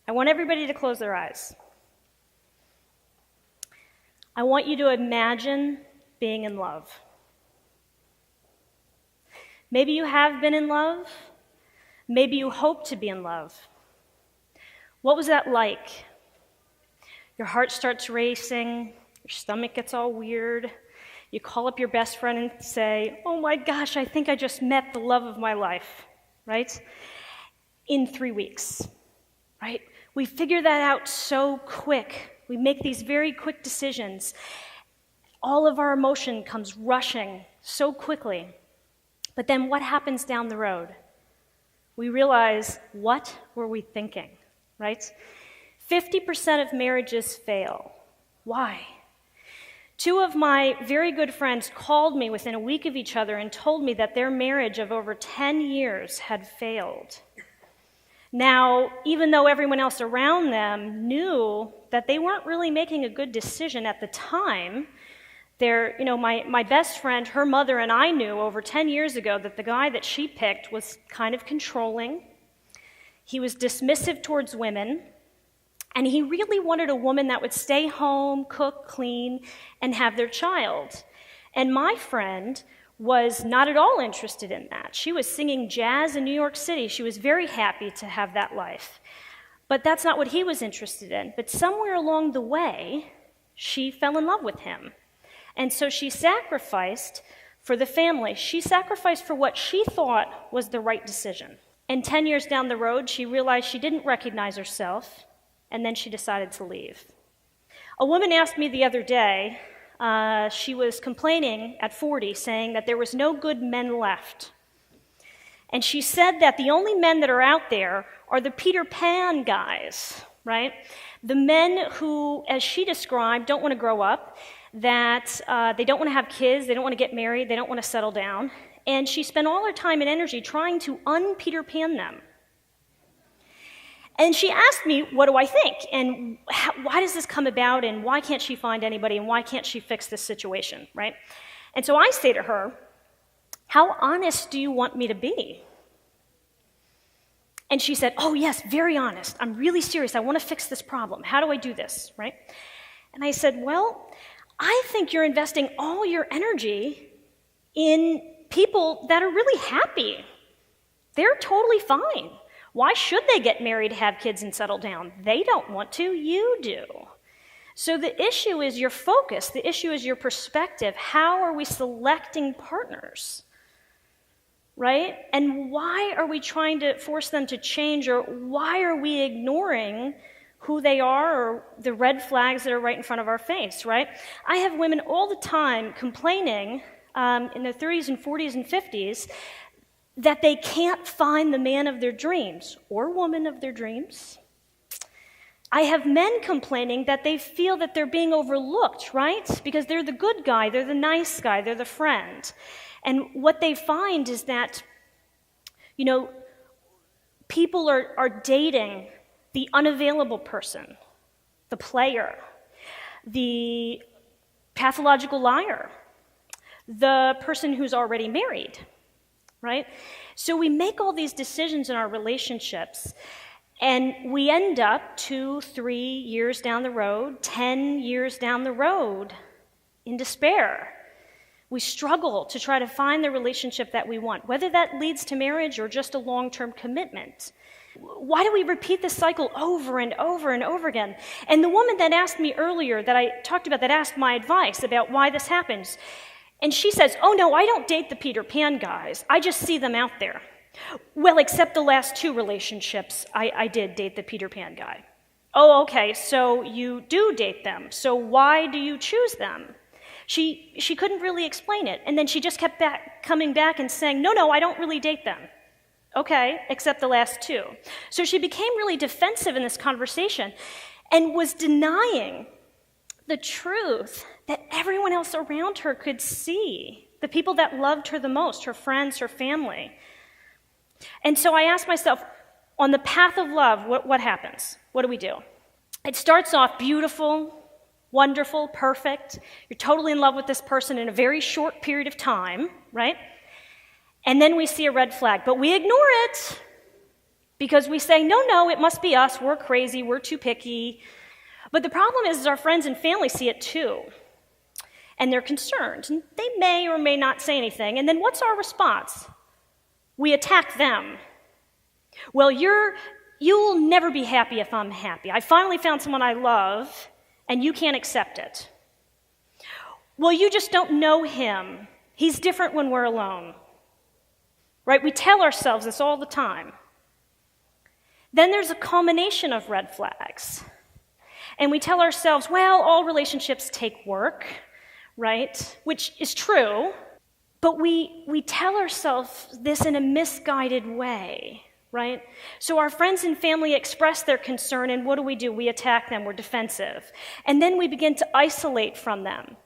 I want everybody to close their eyes. I want you to imagine being in love. Maybe you have been in love. Maybe you hope to be in love. What was that like? Your heart starts racing. Your stomach gets all weird. You call up your best friend and say, "Oh my gosh, I think I just met the love of my life," right? In 3 weeks, right? We figure that out so quick. We make these very quick decisions. All of our emotion comes rushing so quickly. But then what happens down the road? We realize, what were we thinking, right? 50% of marriages fail. Why? 2 of my very good friends called me within a week of each other and told me that their marriage of over 10 years had failed. Now, even though everyone else around them knew that they weren't really making a good decision at the time, my best friend, her mother, and I knew over 10 years ago that the guy that she picked was kind of controlling. He was dismissive towards women, and he really wanted a woman that would stay home, cook, clean, and have their child. And my friend was not at all interested in that. She was singing jazz in New York City. She was very happy to have that life. But that's not what he was interested in. But somewhere along the way, she fell in love with him. And so she sacrificed for the family. She sacrificed for what she thought was the right decision. And 10 years down the road, she realized she didn't recognize herself, and then she decided to leave. A woman asked me the other day, she was complaining at 40, saying that there was no good men left. And she said that the only men that are out there are the Peter Pan guys, right? The men who, as she described, don't want to grow up, that they don't want to have kids, they don't want to get married, they don't want to settle down. And she spent all her time and energy trying to un-Peter Pan them. And she asked me, what do I think? And why does this come about? And why can't she find anybody? And why can't she fix this situation, right? And so I say to her, how honest do you want me to be? And she said, oh yes, very honest. I'm really serious. I want to fix this problem. How do I do this, right? And I said, well, I think you're investing all your energy in people that are really happy. They're totally fine. Why should they get married, have kids, and settle down? They don't want to, you do. So the issue is your focus. The issue is your perspective. How are we selecting partners, right? And why are we trying to force them to change, or why are we ignoring who they are or the red flags that are right in front of our face, right? I have women all the time complaining in their 30s and 40s and 50s that they can't find the man of their dreams or woman of their dreams. I have men complaining that they feel that they're being overlooked, right? Because they're the good guy, they're the nice guy, they're the friend. And what they find is that, people are dating the unavailable person, the player, the pathological liar, the person who's already married, right? So we make all these decisions in our relationships, and we end up 2, 3 years down the road, 10 years down the road in despair. We struggle to try to find the relationship that we want, whether that leads to marriage or just a long-term commitment. Why do we repeat this cycle over and over and over again? And the woman that asked me earlier, that I talked about, that asked my advice about why this happens, and she says, oh no, I don't date the Peter Pan guys. I just see them out there. Well, except the last 2 relationships, I did date the Peter Pan guy. Oh, okay, so you do date them. So why do you choose them? She couldn't really explain it. And then she just kept coming back and saying, no, I don't really date them. Okay, except the last 2. So she became really defensive in this conversation and was denying the truth that everyone else around her could see, the people that loved her the most, her friends, her family. And so I asked myself, on the path of love, what happens? What do we do? It starts off beautiful, wonderful, perfect. You're totally in love with this person in a very short period of time, right? And then we see a red flag, but we ignore it. Because we say, no, it must be us, we're crazy, we're too picky. But the problem is our friends and family see it too. And they're concerned. And they may or may not say anything. And then what's our response? We attack them. Well, you'll never be happy if I'm happy. I finally found someone I love, and you can't accept it. Well, you just don't know him. He's different when we're alone. Right? We tell ourselves this all the time. Then there's a culmination of red flags. And we tell ourselves, well, all relationships take work, right? Which is true, but we tell ourselves this in a misguided way, right? So our friends and family express their concern, and what do? We attack them, we're defensive. And then we begin to isolate from them.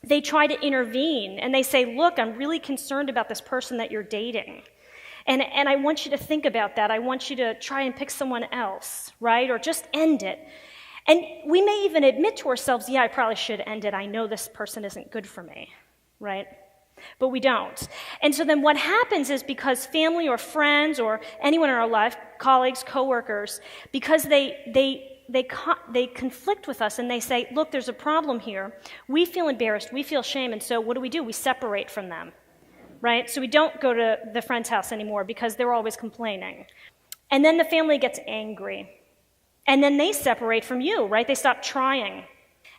They try to intervene, and they say, look, I'm really concerned about this person that you're dating. And I want you to think about that. I want you to try and pick someone else, right? Or just end it. And we may even admit to ourselves, yeah, I probably should end it. I know this person isn't good for me, right? But we don't. And so then what happens is because family or friends or anyone in our life, colleagues, coworkers, because they conflict with us and they say, look, there's a problem here. We feel embarrassed. We feel shame. And so what do? We separate from them. Right? So we don't go to the friend's house anymore because they're always complaining. And then the family gets angry. And then they separate from you, right? They stop trying.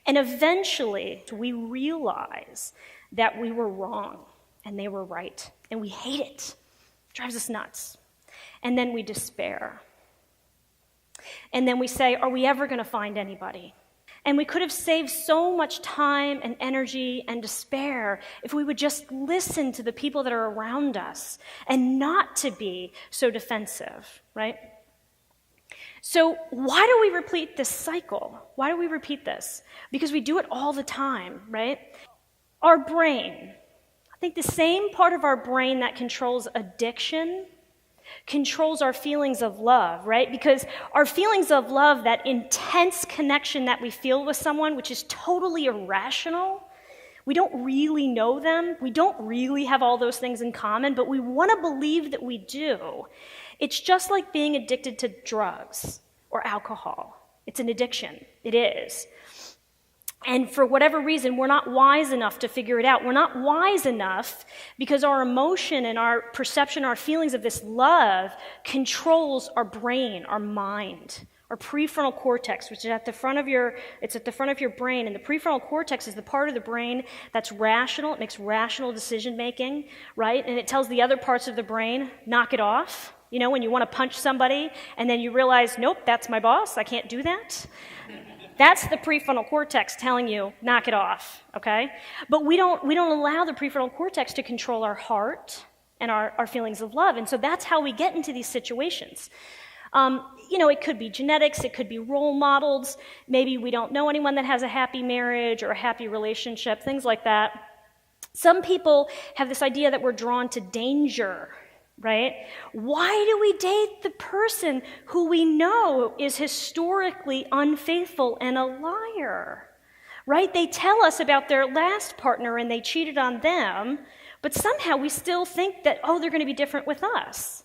And eventually we realize that we were wrong and they were right. And we hate it. It drives us nuts. And then we despair. And then we say, are we ever going to find anybody? And we could have saved so much time and energy and despair if we would just listen to the people that are around us and not to be so defensive, right? So why do we repeat this cycle? Why do we repeat this? Because we do it all the time, right? Our brain, I think the same part of our brain that controls addiction controls our feelings of love, right? Because our feelings of love, that intense connection that we feel with someone, which is totally irrational, we don't really know them, we don't really have all those things in common, but we want to believe that we do. It's just like being addicted to drugs or alcohol. It's an addiction. It is. And for whatever reason, we're not wise enough to figure it out. We're not wise enough because our emotion and our perception, our feelings of this love controls our brain, our mind, our prefrontal cortex, which is at the front of your brain. And the prefrontal cortex is the part of the brain that's rational. It makes rational decision making, right? And it tells the other parts of the brain, knock it off. You know, when you want to punch somebody and then you realize, nope, that's my boss, I can't do that. That's the prefrontal cortex telling you, knock it off, okay? But we don't allow the prefrontal cortex to control our heart and our feelings of love. And so that's how we get into these situations. It could be genetics, it could be role models. Maybe we don't know anyone that has a happy marriage or a happy relationship, things like that. Some people have this idea that we're drawn to danger, right? Why do we date the person who we know is historically unfaithful and a liar, right? They tell us about their last partner and they cheated on them, but somehow we still think that, they're going to be different with us,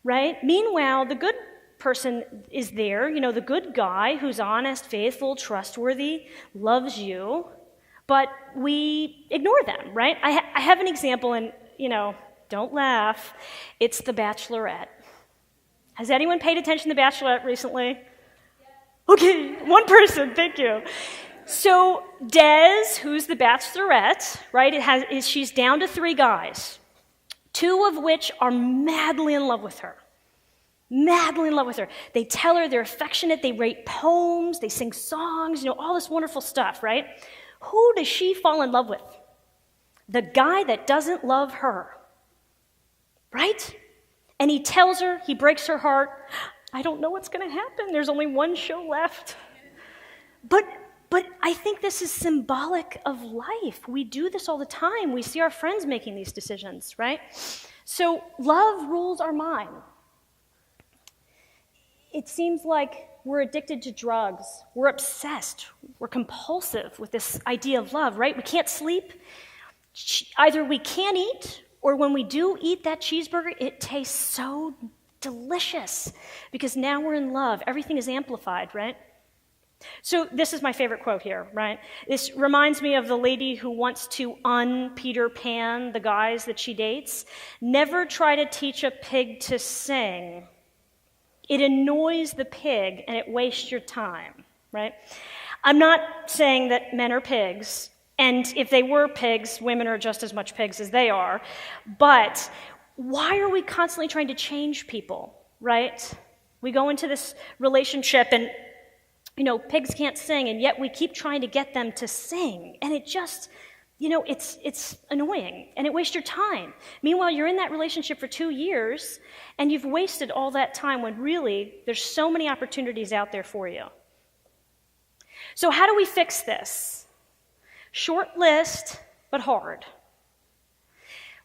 right? Meanwhile, the good person is there, the good guy who's honest, faithful, trustworthy, loves you, but we ignore them, right? I have an example, and, don't laugh. It's The Bachelorette. Has anyone paid attention to The Bachelorette recently? Okay, one person, thank you. So Des, who's the Bachelorette, right, she's down to 3 guys, 2 of which are madly in love with her. Madly in love with her. They tell her they're affectionate, they write poems, they sing songs, all this wonderful stuff, right? Who does she fall in love with? The guy that doesn't love her. Right? And he tells her, he breaks her heart, I don't know what's going to happen. There's only one show left. But I think this is symbolic of life. We do this all the time. We see our friends making these decisions, right? So love rules our mind. It seems like we're addicted to drugs. We're obsessed. We're compulsive with this idea of love, right? We can't sleep. Either we can't eat, or when we do eat that cheeseburger, it tastes so delicious, because now we're in love. Everything is amplified, right? So this is my favorite quote here, right? This reminds me of the lady who wants to un-Peter Pan the guys that she dates. Never try to teach a pig to sing. It annoys the pig and it wastes your time, right? I'm not saying that men are pigs, and if they were pigs, women are just as much pigs as they are, but why are we constantly trying to change people, right? We go into this relationship and, pigs can't sing, and yet we keep trying to get them to sing, and it just, it's annoying, and it wastes your time. Meanwhile, you're in that relationship for 2 years, and you've wasted all that time when really there's so many opportunities out there for you. So how do we fix this? Short list, but hard.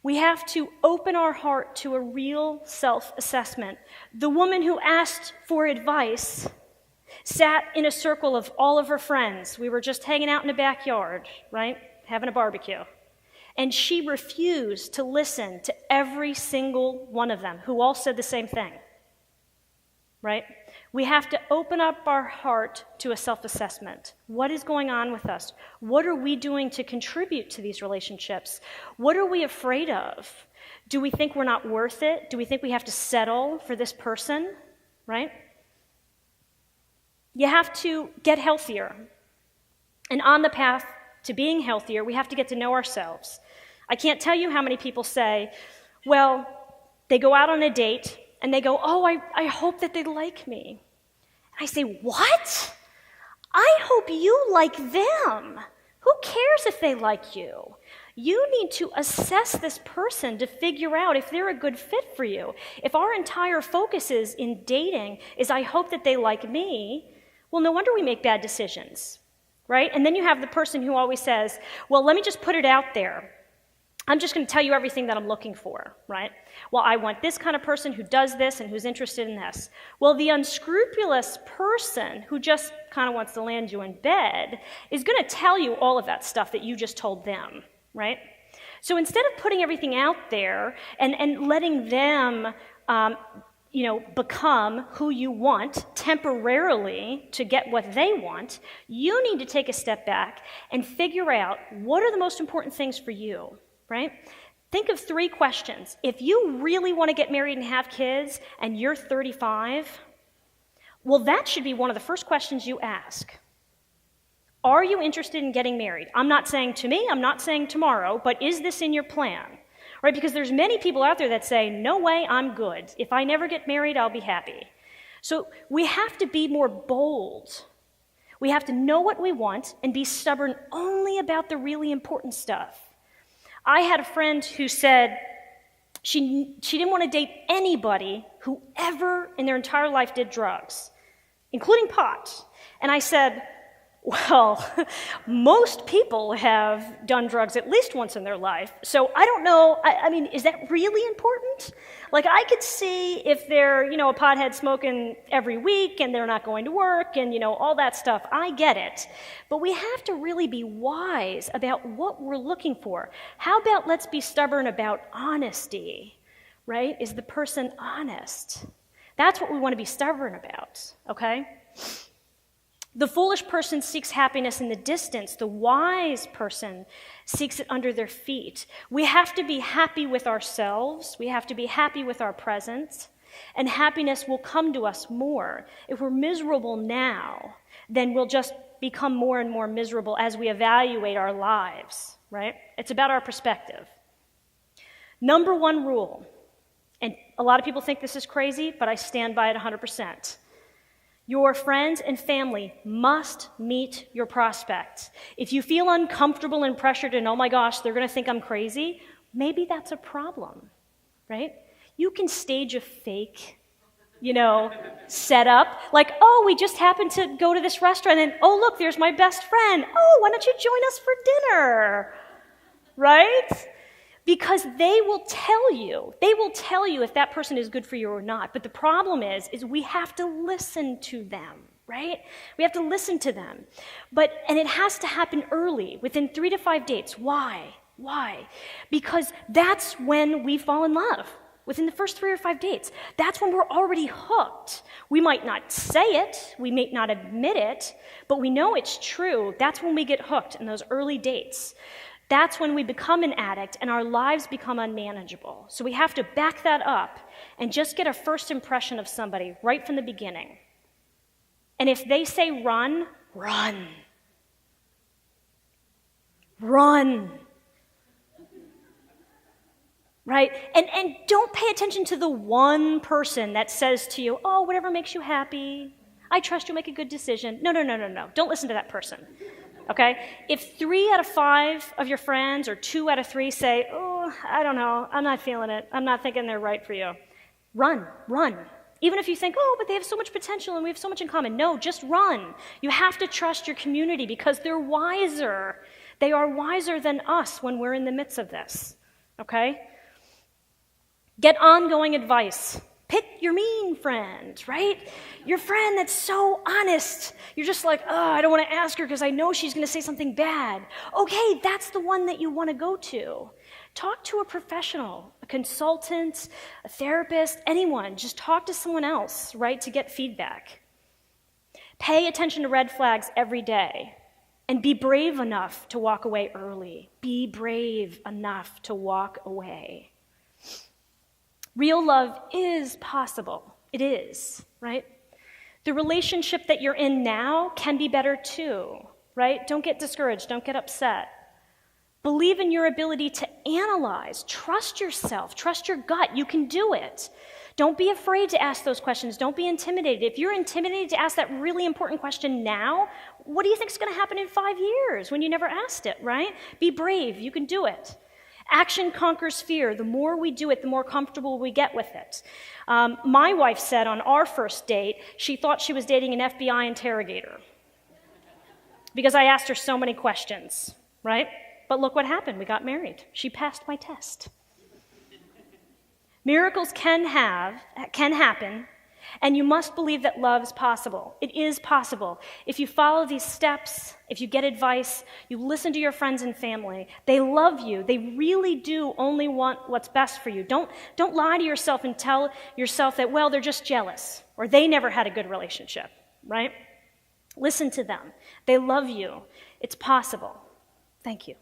We have to open our heart to a real self-assessment. The woman who asked for advice sat in a circle of all of her friends. We were just hanging out in the backyard, right? Having a barbecue. And she refused to listen to every single one of them, who all said the same thing, right? We have to open up our heart to a self-assessment. What is going on with us? What are we doing to contribute to these relationships? What are we afraid of? Do we think we're not worth it? Do we think we have to settle for this person, right? You have to get healthier. And on the path to being healthier, we have to get to know ourselves. I can't tell you how many people say, well, they go out on a date and they go, oh, I hope that they like me. I say, what? I hope you like them. Who cares if they like you? You need to assess this person to figure out if they're a good fit for you. If our entire focus is in dating is I hope that they like me, well, no wonder we make bad decisions, right? And then you have the person who always says, well, let me just put it out there. I'm just going to tell you everything that I'm looking for, right? Well, I want this kind of person who does this and who's interested in this. Well, the unscrupulous person who just kind of wants to land you in bed is going to tell you all of that stuff that you just told them, right? So instead of putting everything out there and letting them, become who you want temporarily to get what they want, you need to take a step back and figure out what are the most important things for you. Right? Think of 3 questions. If you really want to get married and have kids and you're 35, well, that should be one of the first questions you ask. Are you interested in getting married? I'm not saying to me, I'm not saying tomorrow, but is this in your plan? Right? Because there's many people out there that say, no way, I'm good. If I never get married, I'll be happy. So we have to be more bold. We have to know what we want and be stubborn only about the really important stuff. I had a friend who said she didn't want to date anybody who ever in their entire life did drugs, including pot. And I said, well, most people have done drugs at least once in their life, so I don't know, I mean, is that really important? Like, I could see if they're, a pothead smoking every week and they're not going to work and, all that stuff, I get it. But we have to really be wise about what we're looking for. How about let's be stubborn about honesty, right? Is the person honest? That's what we want to be stubborn about, okay? The foolish person seeks happiness in the distance. The wise person seeks it under their feet. We have to be happy with ourselves. We have to be happy with our present. And happiness will come to us more. If we're miserable now, then we'll just become more and more miserable as we evaluate our lives, right? It's about our perspective. Number 1 rule, and a lot of people think this is crazy, but I stand by it 100%. Your friends and family must meet your prospects. If you feel uncomfortable and pressured and, oh my gosh, they're going to think I'm crazy, maybe that's a problem, right? You can stage a fake, setup. Like, oh, we just happened to go to this restaurant and, oh, look, there's my best friend. Oh, why don't you join us for dinner, right? Because they will tell you if that person is good for you or not. But the problem is we have to listen to them, right? We have to listen to them. And it has to happen early, within 3 to 5 dates. Why? Because that's when we fall in love. within the first 3 or 5 dates. That's when we're already hooked. We might not say it, we may not admit it, but we know it's true. That's when we get hooked in those early dates. That's when we become an addict and our lives become unmanageable. So we have to back that up and just get a first impression of somebody right from the beginning. And if they say run, run. Run. Right? And don't pay attention to the one person that says to you, oh, whatever makes you happy. I trust you'll make a good decision. No. Don't listen to that person. Okay? If 3 out of 5 of your friends or 2 out of 3 say, oh, I don't know, I'm not feeling it, I'm not thinking they're right for you, run. Even if you think, oh, but they have so much potential and we have so much in common. No, just run. You have to trust your community because they're wiser. They are wiser than us when we're in the midst of this. Okay? Get ongoing advice. Pick your mean friend, right? Your friend that's so honest. You're just like, oh, I don't want to ask her because I know she's going to say something bad. Okay, that's the one that you want to go to. Talk to a professional, a consultant, a therapist, anyone. Just talk to someone else, right, to get feedback. Pay attention to red flags every day and be brave enough to walk away early. Be brave enough to walk away. Real love is possible. It is, right? The relationship that you're in now can be better too, right? Don't get discouraged. Don't get upset. Believe in your ability to analyze. Trust yourself. Trust your gut. You can do it. Don't be afraid to ask those questions. Don't be intimidated. If you're intimidated to ask that really important question now, what do you think is going to happen in 5 years when you never asked it, right? Be brave. You can do it. Action conquers fear. The more we do it, the more comfortable we get with it. My wife said on our first date, she thought she was dating an FBI interrogator because I asked her so many questions, right? But look what happened. We got married. She passed my test. Miracles can happen, and you must believe that love is possible. It is possible. If you follow these steps, if you get advice, you listen to your friends and family, they love you. They really do only want what's best for you. Don't lie to yourself and tell yourself that, well, they're just jealous, or they never had a good relationship, right? Listen to them. They love you. It's possible. Thank you.